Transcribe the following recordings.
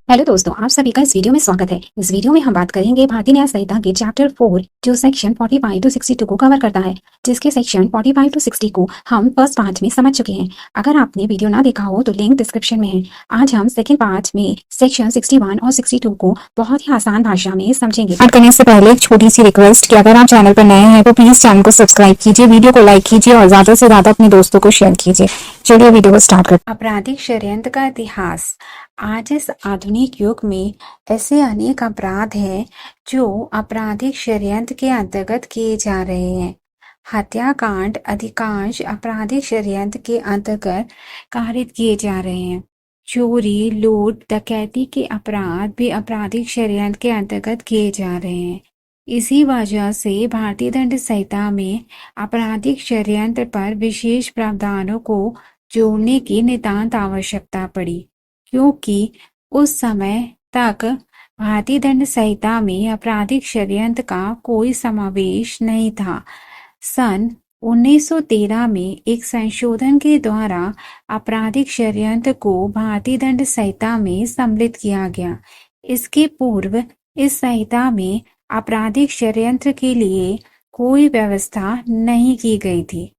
Hello दोस्तों, आप सभी का इस वीडियो में स्वागत है। इस वीडियो में हम बात करेंगे भारतीय न्याय संहिता के चैप्टर 4 जो सेक्शन 45 टू 62 को कवर करता है, जिसके सेक्शन 45 टू 60 को हम फर्स्ट पार्ट में समझ चुके हैं। अगर आपने वीडियो ना देखा हो तो लिंक डिस्क्रिप्शन में है। आज हम सेकंड पार्ट में सेक्शन 61 और 62 को बहुत ही आसान भाषा में समझेंगे। स्टार्ट करने से पहले एक छोटी सी रिक्वेस्ट कि अगर आप चैनल पर नए हैं तो प्लीज चैनल को सब्सक्राइब कीजिए, वीडियो को लाइक कीजिए और ज्यादा से ज्यादा अपने दोस्तों को शेयर कीजिए। चलिए वीडियो को स्टार्ट करते हैं। आपराधिक षड्यंत्र का इतिहास। आज इस आधुनिक युग में ऐसे अनेक अपराध हैं जो आपराधिक षड्यंत्र के अंतर्गत किए जा रहे हैं। हत्याकांड अधिकांश आपराधिक षड्यंत्र के अंतर्गत कारित किए जा रहे हैं। चोरी, लूट, डकैती के अपराध भी आपराधिक षड्यंत्र के अंतर्गत किए जा रहे हैं। इसी वजह से भारतीय दंड संहिता में आपराधिक षड्यंत्र पर विशेष प्रावधानों को जोड़ने की नितांत आवश्यकता पड़ी, क्योंकि उस समय तक भारतीय दंड संहिता में आपराधिक षड्यंत्र का कोई समावेश नहीं था। सन 1913 में एक संशोधन के द्वारा आपराधिक षड्यंत्र को भारतीय दंड संहिता में सम्मिलित किया गया। इसके पूर्व इस संहिता में आपराधिक षड्यंत्र के लिए कोई व्यवस्था नहीं की गई थी।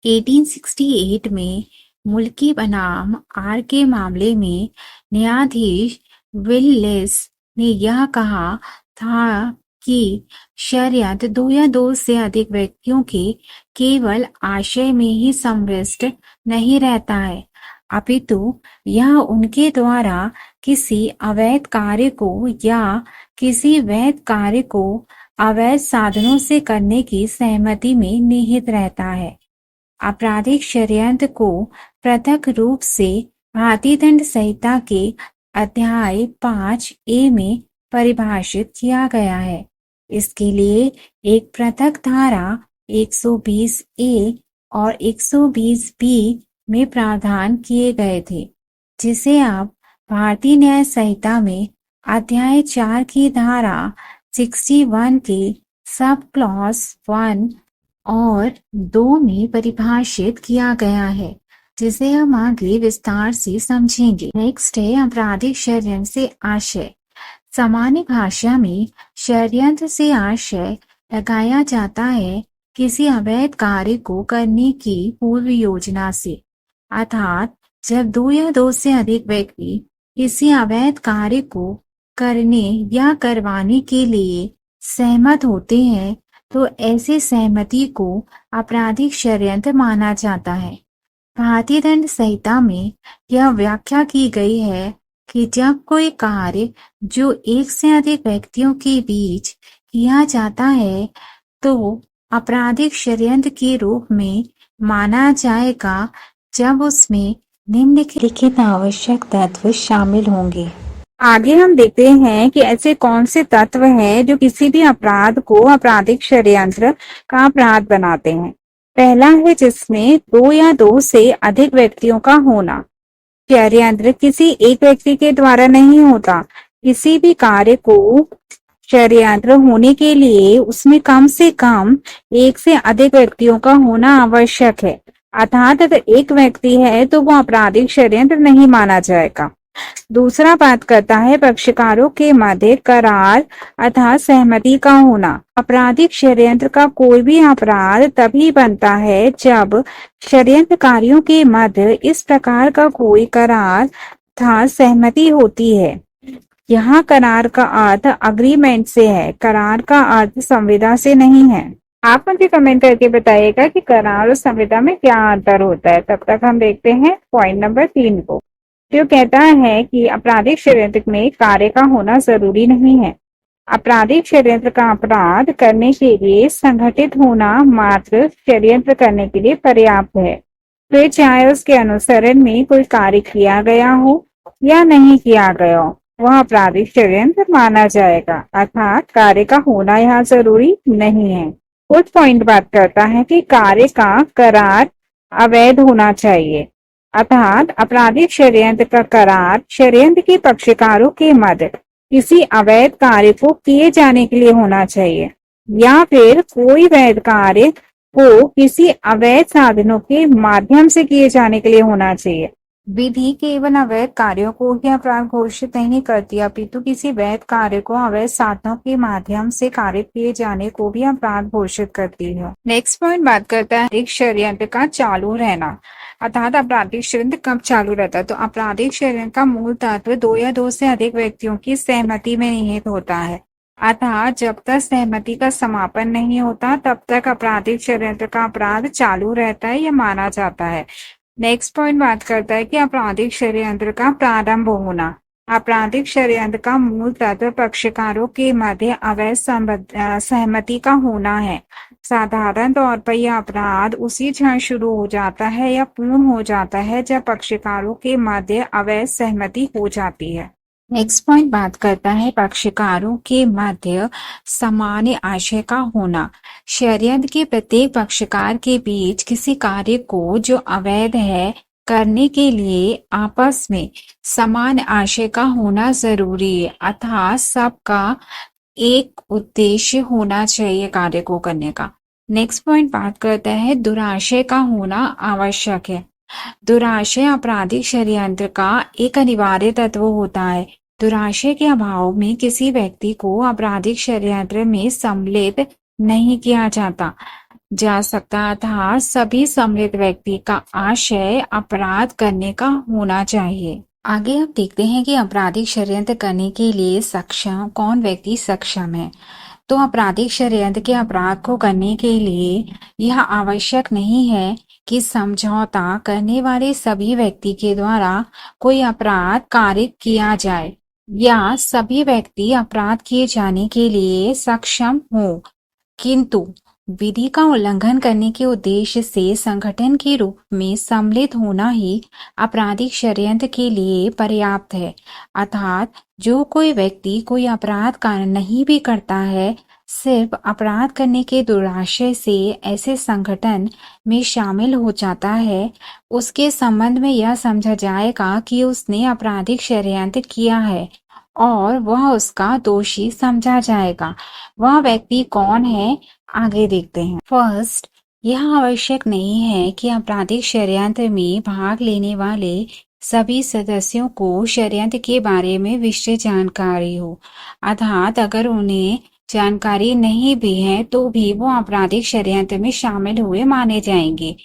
1868 में मुल्की बनाम आर के मामले में न्यायाधीश विलिस ने यह कहा था कि षड्यंत्र दो या दो से अधिक व्यक्तियों के केवल आशय में ही समविष्ट नहीं रहता है, अपितु यह उनके द्वारा किसी अवैध कार्य को या किसी वैध कार्य को अवैध साधनों से करने की सहमति में निहित रहता है। आपराधिक षड्यंत्र को पृथक रूप से भारतीय दंड संहिता के अध्याय 5A में परिभाषित किया गया है। इसके लिए एक पृथक धारा 120A और 120B में प्रावधान किए गए थे, जिसे अब भारतीय न्याय संहिता में अध्याय 4 की धारा 61 के सब क्लॉज 1 और 2 में परिभाषित किया गया है, जिसे हम आगे विस्तार से समझेंगे। नेक्स्ट है आपराधिक षड्यंत्र से आशय। सामान्य भाषा में षड्यंत्र से आशय लगाया जाता है किसी अवैध कार्य को करने की पूर्व योजना से, अर्थात जब दो या दो से अधिक व्यक्ति किसी अवैध कार्य को करने या करवाने के लिए सहमत होते हैं तो ऐसी सहमति को आपराधिक षड्यंत्र माना जाता है। भारतीय दंड संहिता में यह व्याख्या की गई है कि जब कोई कार्य जो एक से अधिक व्यक्तियों के बीच किया जाता है तो आपराधिक षड्यंत्र के रूप में माना जाएगा जब उसमें निम्नलिखित आवश्यक तत्व शामिल होंगे। आगे हम देखते हैं कि ऐसे कौन से तत्व हैं जो किसी भी अपराध को आपराधिक षड्यंत्र का अपराध बनाते हैं। पहला है जिसमें दो या दो से अधिक व्यक्तियों का होना। षड्यंत्र किसी एक व्यक्ति के द्वारा नहीं होता। किसी भी कार्य को षड्यंत्र होने के लिए उसमें कम से कम एक से अधिक व्यक्तियों का होना आवश्यक है, अर्थात अगर एक व्यक्ति है तो वो आपराधिक षड्यंत्र नहीं माना जाएगा। दूसरा बात करता है पक्षकारों के मध्य करार अर्थात सहमति का होना। आपराधिक षड्यंत्र का कोई भी अपराध तभी बनता है जब षड्यंत्रकारियों के मध्य इस प्रकार का कोई करार अर्थात सहमति होती है। यहाँ करार का अर्थ अग्रीमेंट से है, करार का अर्थ संविदा से नहीं है। आप मुझे कमेंट करके बताइएगा कि करार और संविदा में क्या अंतर होता है। तब तक हम देखते हैं पॉइंट नंबर 3 को, जो कहता है कि आपराधिक षड्यंत्र में कार्य का होना जरूरी नहीं है। आपराधिक षड्यंत्र का अपराध करने के लिए संगठित होना मात्र षड्यंत्र करने के लिए पर्याप्त है, फिर चाहे उसके अनुसरण में कोई कार्य किया गया हो या नहीं किया गया हो, वह आपराधिक षड्यंत्र माना जाएगा, अर्थात कार्य का होना यहाँ जरूरी नहीं है। कुछ पॉइंट बात करता है कि कार्य का करार अवैध होना चाहिए, अर्थात आपराधिक षड्यंत्र का करार षड्यंत्र के पक्षकारों के मध्य किसी अवैध कार्य को किए जाने के लिए होना चाहिए, या फिर कोई वैध कार्य को किसी अवैध साधनों के माध्यम से किए जाने के लिए होना चाहिए। विधि केवल अवैध कार्यों को ही अपराध घोषित नहीं करती, अपितु किसी वैध कार्य को अवैध साधनों के माध्यम से कारित किए जाने को भी अपराध घोषित करती है। नेक्स्ट पॉइंट बात करता है एक षड्यंत्र का चालू रहना। अर्थात आपराधिक षड्यंत्र कब चालू रहता है? तो आपराधिक षड्यंत्र का मूल तत्व दो या दो से अधिक व्यक्तियों की सहमति में निहित होता है। अर्थात जब तक सहमति का समापन नहीं होता तब तक आपराधिक षड्यंत्र का अपराध चालू रहता है या माना जाता है। नेक्स्ट पॉइंट बात करता है कि आपराधिक षड्यंत्र का प्रारंभ होना। आपराधिक षड्यंत्र का मूल तत्व पक्षकारों के मध्य अवैध सहमति का होना है। साधारण तौर पर यह अपराध उसी क्षण शुरू हो जाता है या पूर्ण हो जाता है जब पक्षकारों के मध्य अवैध सहमति हो जाती है। नेक्स्ट पॉइंट बात करता है पक्षकारों के मध्य सामान्य आशय का होना। षड्यंत्र के प्रत्येक पक्षकार के बीच किसी कार्य को जो अवैध है करने के लिए आपस में समान आशय का होना जरूरी है। अर्थात सबका एक उद्देश्य होना चाहिए कार्य को करने का। नेक्स्ट पॉइंट बात करता है दुराशय का होना आवश्यक है। दुराशय आपराधिक षड्यंत्र का एक अनिवार्य तत्व होता है। दुराशय के अभाव में किसी व्यक्ति को आपराधिक षड्यंत्र में सम्मिलित नहीं किया जा सकता। अर्थात सभी सम्मिलित व्यक्ति का आशय अपराध करने का होना चाहिए। आगे हम देखते हैं कि आपराधिक षड्यंत्र करने के लिए सक्षम कौन व्यक्ति सक्षम है। तो आपराधिक षड्यंत्र के अपराध को करने के लिए यह आवश्यक नहीं है कि समझौता करने वाले सभी व्यक्ति के द्वारा कोई अपराध कारित किया जाए या सभी व्यक्ति अपराध किए जाने के लिए सक्षम हो, किंतु विधि का उल्लंघन करने के उद्देश्य से संगठन के रूप में सम्मिलित होना ही आपराधिक षड्यंत्र के लिए पर्याप्त है। अर्थात जो कोई व्यक्ति कोई अपराध कार्य नहीं भी करता है, सिर्फ अपराध करने के दुराशय से ऐसे संगठन में शामिल हो जाता है, उसके संबंध में यह समझा जाएगा कि उसने आपराधिक षड्यंत्र किया है और वह उसका दोषी समझा जाएगा। वह व्यक्ति कौन है, आगे देखते हैं। फर्स्ट, यह आवश्यक नहीं है कि आपराधिक षड्यंत्र में भाग लेने वाले सभी सदस्यों को षड्यंत्र के बारे में विस्तृत जानकारी हो। अर्थात अगर उन्हें जानकारी नहीं भी है तो भी वो आपराधिक षड्यंत्र में शामिल हुए माने जाएंगे।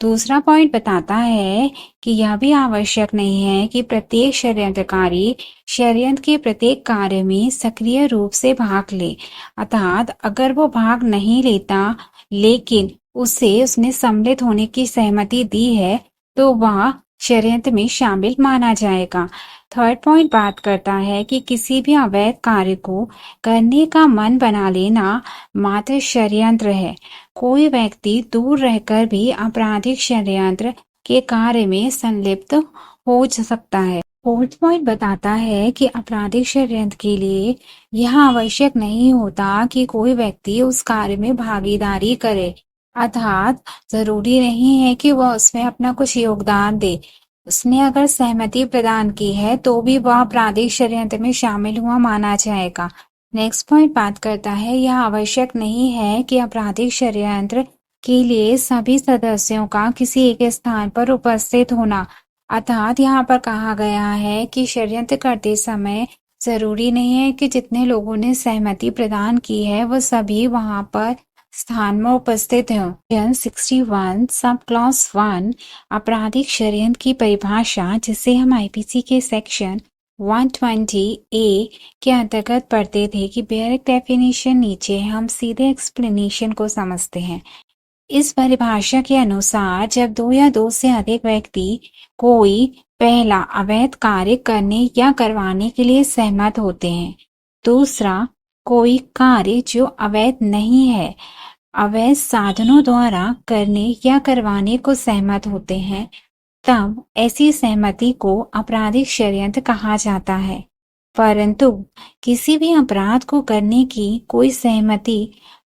दूसरा पॉइंट बताता है कि यह भी आवश्यक नहीं है कि प्रत्येक षड्यंत्रकारी षड्यंत्र के प्रत्येक कार्य में सक्रिय रूप से भाग ले। अर्थात अगर वो भाग नहीं लेता लेकिन उसने सम्मिलित होने की सहमति दी है तो वह षड्यंत्र में शामिल माना जाएगा। थर्ड पॉइंट बात करता है कि किसी भी अवैध कार्य को करने का मन बना लेना मात्र षड्यंत्र है। कोई व्यक्ति दूर रहकर भी आपराधिक षड्यंत्र के कार्य में संलिप्त हो सकता है। फोर्थ पॉइंट बताता है कि आपराधिक षड्यंत्र के लिए यह आवश्यक नहीं होता कि कोई व्यक्ति उस कार्य में भागीदारी करे। अर्थात जरूरी नहीं है कि वह उसमें अपना कुछ योगदान दे। उसने अगर सहमति प्रदान की है तो भी वह आपराधिक षड्यंत्र में शामिल हुआ माना जाएगा। नेक्स्ट पॉइंट बात करता है यह आवश्यक नहीं है कि आपराधिक षड्यंत्र के लिए सभी सदस्यों का किसी एक स्थान पर उपस्थित होना। अर्थात यहाँ पर कहा गया है कि षड्यंत्र करते समय जरूरी नहीं है कि जितने लोगों ने सहमति प्रदान की है वो सभी वहां पर स्थान में उपस्थित है। 61 सब क्लॉज 1 आपराधिक षड्यंत्र की परिभाषा, जिसे हम आईपीसी के सेक्शन 120A के अंतर्गत पढ़ते थे कि बेयरक डेफिनेशन नीचे हम सीधे एक्सप्लेनेशन को समझते हैं। इस परिभाषा के अनुसार जब दो या दो से अधिक व्यक्ति कोई पहला अवैध कार्य करने या करवाने के लिए सहमत होते हैं, दूसरा कोई कार्य जो अवैध नहीं है अवैध साधनों द्वारा करने या करवाने को सहमत होते हैं, तब ऐसी सहमति को आपराधिक षड्यंत्र कहा जाता है। परंतु किसी भी अपराध को करने की कोई सहमति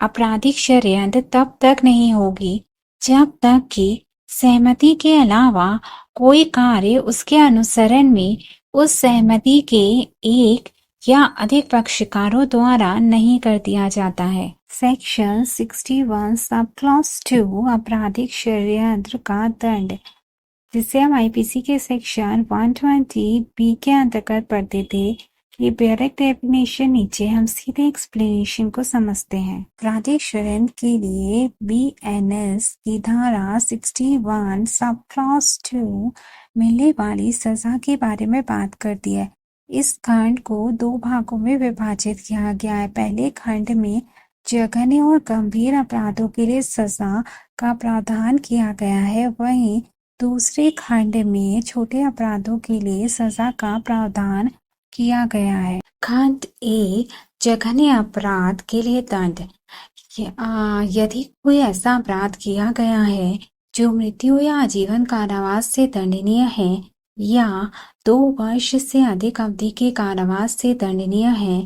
आपराधिक षड्यंत्र तब तक नहीं होगी जब तक कि सहमति के अलावा कोई कार्य उसके अनुसरण में उस सहमति के एक या अधिक पक्षकारों द्वारा नहीं कर दिया जाता है। सेक्शन 61 सब क्लॉज 2 आपराधिक षड्यंत्र का दंड। जिसे हम आईपीसी के सेक्शन 120 बी के अंतर्गत पढ़ते थे। ये डायरेक्ट डेफिनेशन नीचे हम सीधे एक्सप्लेनेशन को समझते हैं। आपराधिक षड्यंत्र के लिए बीएनएस की धारा 61 सब क्लॉज 2 मिलने वाली सजा के बारे में बात करती है। इस खंड को 2 भागों में विभाजित किया गया है। पहले खंड में जघन्य और गंभीर अपराधों के लिए सजा का प्रावधान किया गया है, वहीं दूसरे खंड में छोटे अपराधों के लिए सजा का प्रावधान किया गया है। खंड ए जघन्य अपराध के लिए दंड। यदि कोई ऐसा अपराध किया गया है जो मृत्यु या आजीवन कारावास से दंडनीय है या 2 वर्ष से अधिक अवधि के कारावास से दंडनीय है,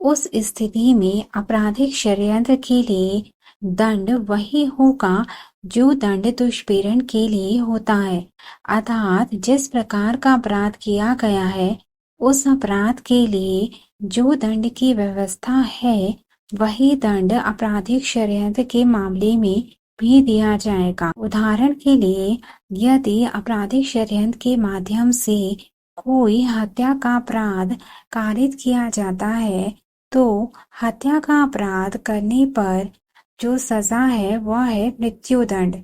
उस स्थिति में आपराधिक षड्यंत्र के लिए दंड वही होगा जो दंड दुष्प्रेरण के लिए होता है। अर्थात जिस प्रकार का अपराध किया गया है उस अपराध के लिए जो दंड की व्यवस्था है वही दंड आपराधिक षड्यंत्र के मामले में भी दिया जाएगा। उदाहरण के लिए, यदि आपराधिक षड्यंत्र के माध्यम से कोई हत्या का अपराध कारित किया जाता है तो हत्या का अपराध करने पर जो सजा है वह है मृत्युदंड।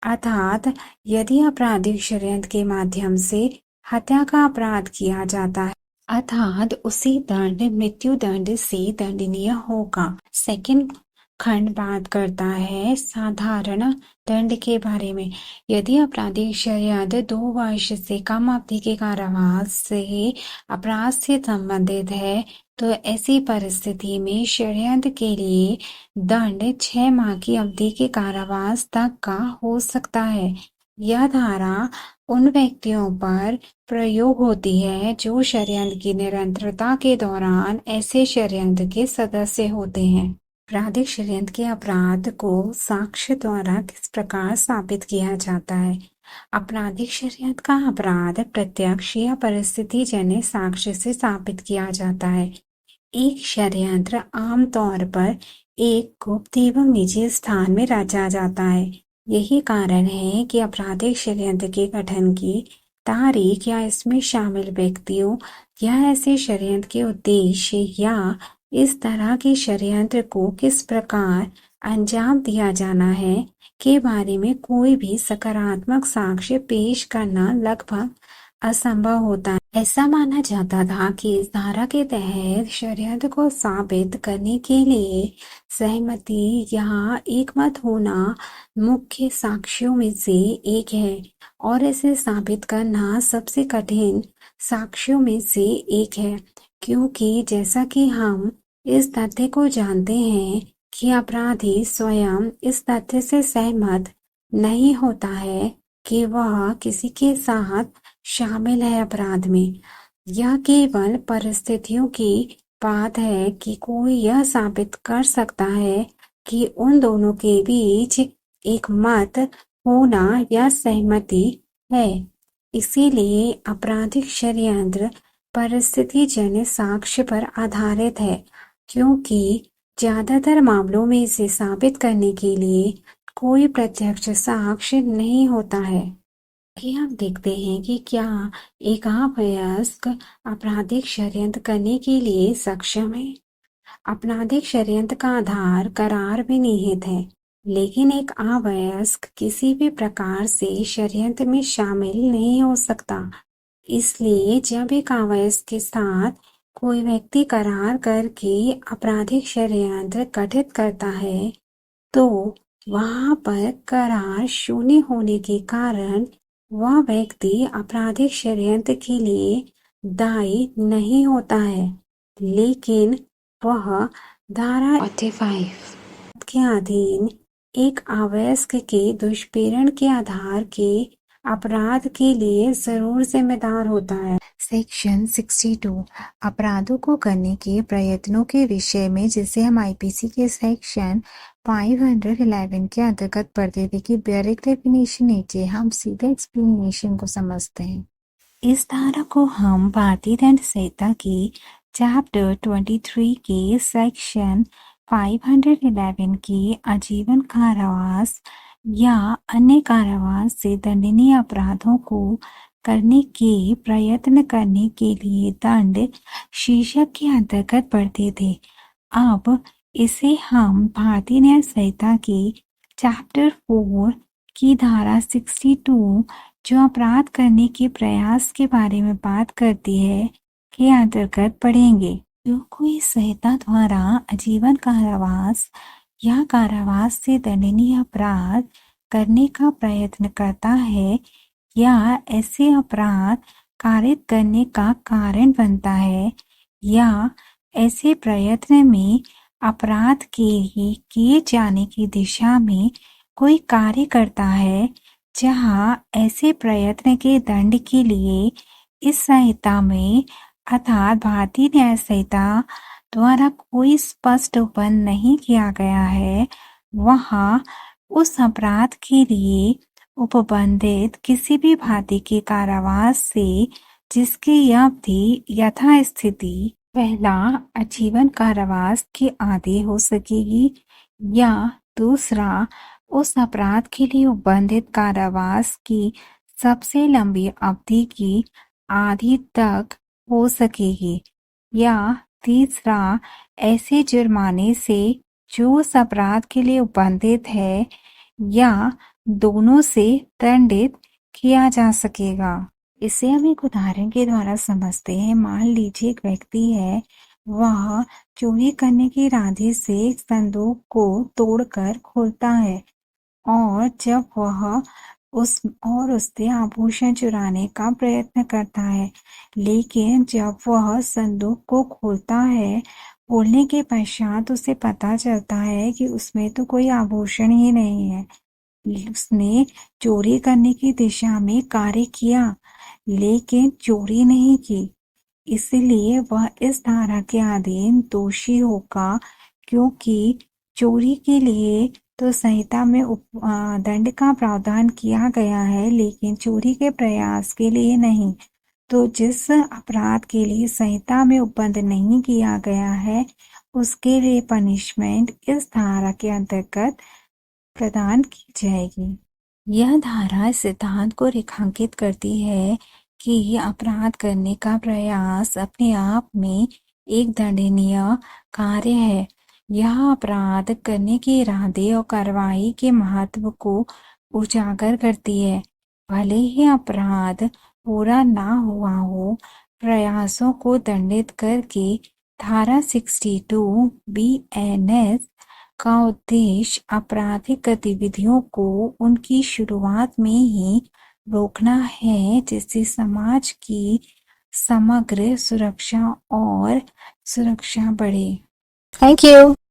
अर्थात यदि आपराधिक षड्यंत्र के माध्यम से हत्या का अपराध किया जाता है अर्थात उसी दंड मृत्युदंड से दंडनीय होगा। सेकंड खंड बात करता है साधारण दंड के बारे में। यदि आपराधिक षड्यंत्र 2 वर्ष से कम अवधि के कारावास से अपराध से संबंधित है तो ऐसी परिस्थिति में षड्यंत्र के लिए दंड 6 माह की अवधि के कारावास तक का हो सकता है। यह धारा उन व्यक्तियों पर प्रयोग होती है जो षड्यंत्र की निरंतरता के दौरान ऐसे षड्यंत्र के सदस्य होते हैं। आपराधिक षड्यंत्र के अपराध को साक्ष्य द्वारा किस प्रकार साबित किया जाता है? आपराधिक षड्यंत्र का अपराध प्रत्यक्ष या परिस्थितिजन्य साक्ष्य से साबित किया जाता है। एक षड्यंत्र आमतौर पर एक गुप्त एवं निजी स्थान में रचा जाता है। यही कारण है कि आपराधिक षड्यंत्र के गठन की तारीख या इसमें शामिल व्यक्तियों या ऐसे षड्यंत्र के उद्देश्य या इस तरह के षड्यंत्र को किस प्रकार अंजाम दिया जाना है के बारे में कोई भी सकारात्मक साक्ष्य पेश करना लगभग असंभव होता है। ऐसा माना जाता था कि इस धारा के तहत षड्यंत्र को साबित करने के लिए सहमति या एकमत होना मुख्य साक्ष्यों में से एक है और इसे साबित करना सबसे कठिन साक्ष्यों में से एक है, क्योंकि जैसा कि हम इस तथ्य को जानते हैं कि अपराधी स्वयं इस तथ्य से सहमत नहीं होता है कि वह किसी के साथ शामिल है अपराध में। यह केवल परिस्थितियों की बात है कि कोई यह साबित कर सकता है कि उन दोनों के बीच एक मत होना या सहमति है। इसीलिए आपराधिक षड्यंत्र परिस्थितिजन्य साक्ष्य पर आधारित है, क्योंकि ज्यादातर मामलों में इसे साबित करने के लिए कोई प्रत्यक्ष साक्ष्य नहीं होता है। कि हम देखते हैं कि क्या एक अवयस्क आपराधिक षड्यंत्र करने के लिए सक्षम है। आपराधिक षड्यंत्र का आधार करार में निहित है, लेकिन एक अवयस्क किसी भी प्रकार से षड्यंत्र में शामिल नहीं हो सकता। इसलिए जब एक अवयस्क के साथ कोई व्यक्ति करार करके आपराधिक षड्यंत्र गठित करता है तो वहां पर करार शून्य होने के कारण वह व्यक्ति आपराधिक षड्यंत्र के लिए दायी नहीं होता है, लेकिन वह धारा 45 के अधीन एक अवयस्क के दुष्प्रेरण के आधार के अपराध के लिए जरूर जिम्मेदार होता है। सेक्शन 62 अपराधों को करने के प्रयत्नों के विषय में, जिसे हम आईपीसी के सेक्शन 511 के अंतर्गत पढ़ते थे कि डायरेक्ट डेफिनेशन नीचे हम सीधे एक्सप्लेनेशन को समझते हैं। इस धारा को हम भारतीय दंड संहिता की चैप्टर 23 के सेक्शन 511 की आजीवन कारावास या अन्य कारावास से दंडनीय अपराधों को करने के प्रयत्न करने के लिए दंड शीर्षक के अंतर्गत पढ़ते थे। अब इसे हम भारतीय न्याय संहिता के चैप्टर 4 की धारा 62 जो अपराध करने के प्रयास के बारे में बात करती है के अंतर्गत पढ़ेंगे। जो कोई संहिता द्वारा आजीवन कारावास या कारावास से दंडनीय अपराध करने का प्रयत्न करता है या ऐसे अपराध कारित करने का कारण बनता है या ऐसे प्रयत्न में अपराध के किए जाने की दिशा में कोई कार्य करता है जहां ऐसे प्रयत्न के दंड के लिए इस संहिता में अर्थात भारतीय न्याय संहिता द्वारा कोई स्पष्ट उपबंध नहीं किया गया है, वहां उस अपराध के लिए उपबंधित किसी भी भांति के कारावास से जिसकी अवधि यथास्थिति पहला आजीवन कारावास के आदि हो सकेगी या दूसरा उस अपराध के लिए उपबंधित कारावास की सबसे लंबी अवधि की आधी तक हो सकेगी या तीसरा ऐसे जुर्माने से जो उस अपराध के लिए उपबंधित है या दोनों से दंडित किया जा सकेगा। इसे हम एक उदाहरण के द्वारा समझते हैं। मान लीजिए एक व्यक्ति है, वह चोरी करने के इरादे से एक संदूक को तोड़कर खोलता है और जब वह उससे आभूषण चुराने का प्रयत्न करता है, लेकिन जब वह संदूक को खोलता है, खोलने के पश्चात उसे पता चलता है कि उसमें तो कोई आभूषण ही नहीं है। उसने चोरी करने की दिशा में कार्य किया, लेकिन चोरी नहीं की, इसलिए वह इस धारा के अधीन दोषी होगा, क्योंकि चोरी के लिए तो संहिता में दंड का प्रावधान किया गया है, लेकिन चोरी के प्रयास के लिए नहीं। तो जिस अपराध के लिए संहिता में उपबंध नहीं किया गया है, उसके लिए पनिशमेंट इस धारा के अंतर्गत प्रदान की जाएगी। यह धारा इस सिद्धांत को रेखांकित करती है कि अपराध करने का प्रयास अपने आप में एक दंडनीय कार्य है। यह अपराध करने के इरादे और कार्रवाई के महत्व को उजागर करती है। भले ही अपराध पूरा ना हुआ हो, प्रयासों को दंडित करके धारा 62 BNS का उद्देश्य आपराधिक गतिविधियों को उनकी शुरुआत में ही रोकना है, जिससे समाज की समग्र सुरक्षा बढ़े। Thank you.